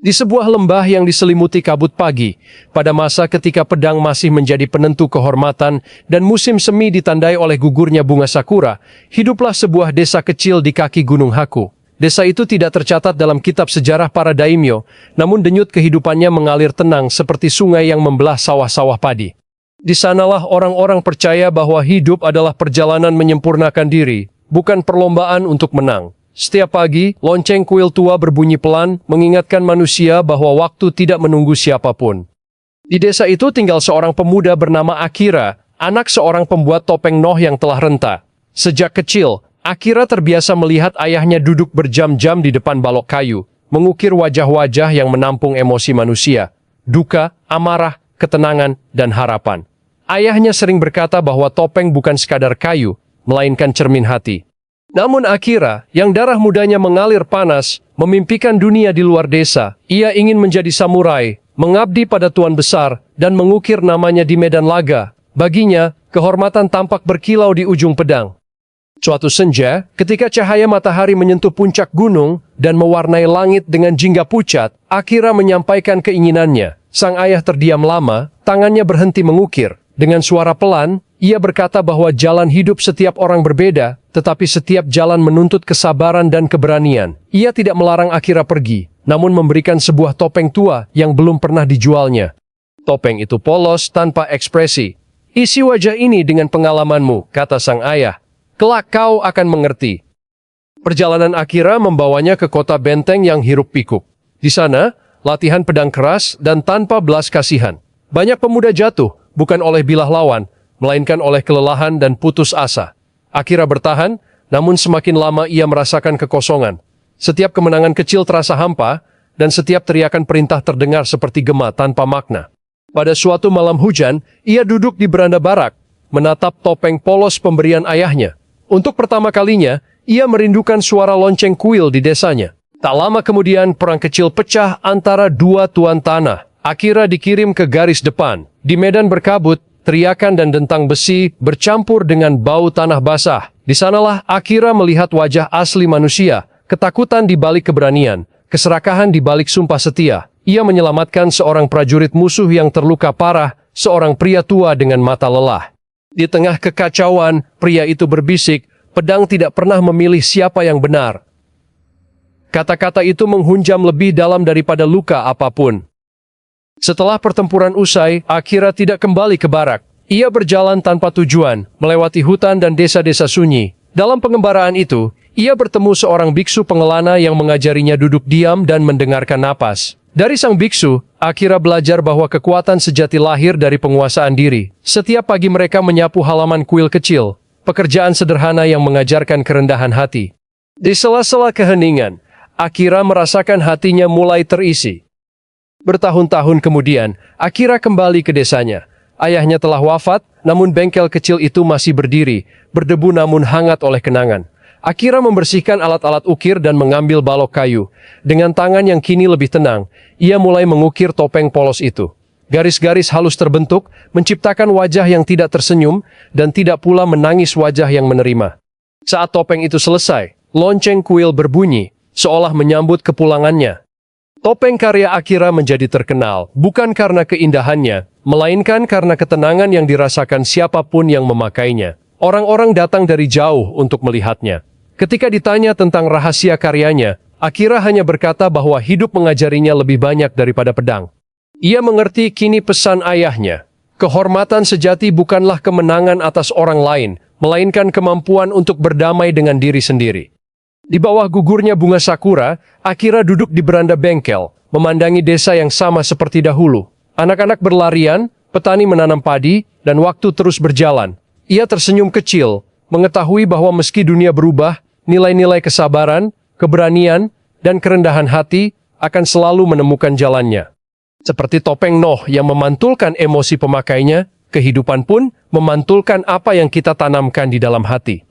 Di sebuah lembah yang diselimuti kabut pagi, pada masa ketika pedang masih menjadi penentu kehormatan dan musim semi ditandai oleh gugurnya bunga sakura, hiduplah sebuah desa kecil di kaki Gunung Haku. Desa itu tidak tercatat dalam kitab sejarah para daimyo, namun denyut kehidupannya mengalir tenang seperti sungai yang membelah sawah-sawah padi. Di sanalah orang-orang percaya bahwa hidup adalah perjalanan menyempurnakan diri, bukan perlombaan untuk menang. Setiap pagi, lonceng kuil tua berbunyi pelan, mengingatkan manusia bahwa waktu tidak menunggu siapapun. Di desa itu tinggal seorang pemuda bernama Akira, anak seorang pembuat topeng noh yang telah renta. Sejak kecil, Akira terbiasa melihat ayahnya duduk berjam-jam di depan balok kayu, mengukir wajah-wajah yang menampung emosi manusia, duka, amarah, ketenangan, dan harapan. Ayahnya sering berkata bahwa topeng bukan sekadar kayu, melainkan cermin hati. Namun Akira, yang darah mudanya mengalir panas, memimpikan dunia di luar desa. Ia ingin menjadi samurai, mengabdi pada Tuan Besar, dan mengukir namanya di medan laga. Baginya, kehormatan tampak berkilau di ujung pedang. Suatu senja, ketika cahaya matahari menyentuh puncak gunung dan mewarnai langit dengan jingga pucat, Akira menyampaikan keinginannya. Sang ayah terdiam lama, tangannya berhenti mengukir. Dengan suara pelan, ia berkata bahwa jalan hidup setiap orang berbeda, tetapi setiap jalan menuntut kesabaran dan keberanian. Ia tidak melarang Akira pergi, namun memberikan sebuah topeng tua yang belum pernah dijualnya. Topeng itu polos tanpa ekspresi. Isi wajah ini dengan pengalamanmu, kata sang ayah. Kelak kau akan mengerti. Perjalanan Akira membawanya ke kota benteng yang hiruk-pikuk. Di sana, latihan pedang keras dan tanpa belas kasihan. Banyak pemuda jatuh, bukan oleh bilah lawan, melainkan oleh kelelahan dan putus asa. Akira bertahan, namun semakin lama ia merasakan kekosongan. Setiap kemenangan kecil terasa hampa, dan setiap teriakan perintah terdengar seperti gema tanpa makna. Pada suatu malam hujan, ia duduk di beranda barak, menatap topeng polos pemberian ayahnya. Untuk pertama kalinya, ia merindukan suara lonceng kuil di desanya. Tak lama kemudian, perang kecil pecah antara dua tuan tanah. Akira dikirim ke garis depan. Di medan berkabut, teriakan dan dentang besi bercampur dengan bau tanah basah. Di sanalah Akira melihat wajah asli manusia, ketakutan di balik keberanian, keserakahan di balik sumpah setia. Ia menyelamatkan seorang prajurit musuh yang terluka parah, seorang pria tua dengan mata lelah. Di tengah kekacauan, pria itu berbisik, pedang tidak pernah memilih siapa yang benar. Kata-kata itu menghunjam lebih dalam daripada luka apapun. Setelah pertempuran usai, Akira tidak kembali ke barak. Ia berjalan tanpa tujuan, melewati hutan dan desa-desa sunyi. Dalam pengembaraan itu, ia bertemu seorang biksu pengelana yang mengajarinya duduk diam dan mendengarkan napas. Dari sang biksu, Akira belajar bahwa kekuatan sejati lahir dari penguasaan diri. Setiap pagi mereka menyapu halaman kuil kecil, pekerjaan sederhana yang mengajarkan kerendahan hati. Di sela-sela keheningan, Akira merasakan hatinya mulai terisi. Bertahun-tahun kemudian, Akira kembali ke desanya. Ayahnya telah wafat, namun bengkel kecil itu masih berdiri, berdebu namun hangat oleh kenangan. Akira membersihkan alat-alat ukir dan mengambil balok kayu. Dengan tangan yang kini lebih tenang, ia mulai mengukir topeng polos itu. Garis-garis halus terbentuk, menciptakan wajah yang tidak tersenyum, dan tidak pula menangis wajah yang menerima. Saat topeng itu selesai, lonceng kuil berbunyi, seolah menyambut kepulangannya. Topeng karya Akira menjadi terkenal, bukan karena keindahannya, melainkan karena ketenangan yang dirasakan siapapun yang memakainya. Orang-orang datang dari jauh untuk melihatnya. Ketika ditanya tentang rahasia karyanya, Akira hanya berkata bahwa hidup mengajarinya lebih banyak daripada pedang. Ia mengerti kini pesan ayahnya. Kehormatan sejati bukanlah kemenangan atas orang lain, melainkan kemampuan untuk berdamai dengan diri sendiri. Di bawah gugurnya bunga sakura, Akira duduk di beranda bengkel, memandangi desa yang sama seperti dahulu. Anak-anak berlarian, petani menanam padi, dan waktu terus berjalan. Ia tersenyum kecil, mengetahui bahwa meski dunia berubah, nilai-nilai kesabaran, keberanian, dan kerendahan hati akan selalu menemukan jalannya. Seperti topeng noh yang memantulkan emosi pemakainya, kehidupan pun memantulkan apa yang kita tanamkan di dalam hati.